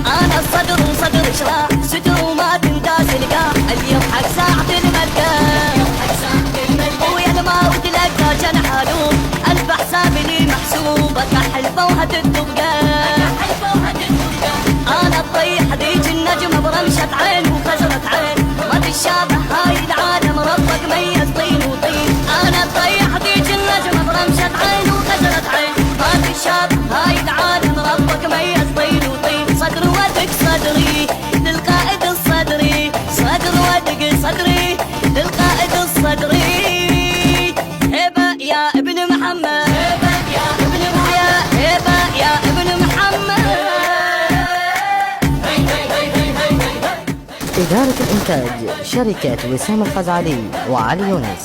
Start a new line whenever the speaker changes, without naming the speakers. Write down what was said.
انا الصدر وصدر شراع ستر وما تنداس لقاع اليوم حق ساعة الملقى ويا الموت لك كان حالوم الف حسابي لي محسوب حلفة وهتتبقى انا الطيح ذيك النجمة برمشة عين وخزرة عين ما تشابه هاي العالم ربك ميز طين وطين انا الطيح ذيك النجمة برمشة عين وخزرة عين ما تشابه هاي العالم ربك ميز طين وطين صدر ودق صدري للقائد الصدري صدر ودق صدري للقائد الصدري هبة يا ابن محمد هبة يا ابن محمد هبة يا ابن محمد.
إدارة الإنتاج شركة وسام الخزعلي وعلي يونس.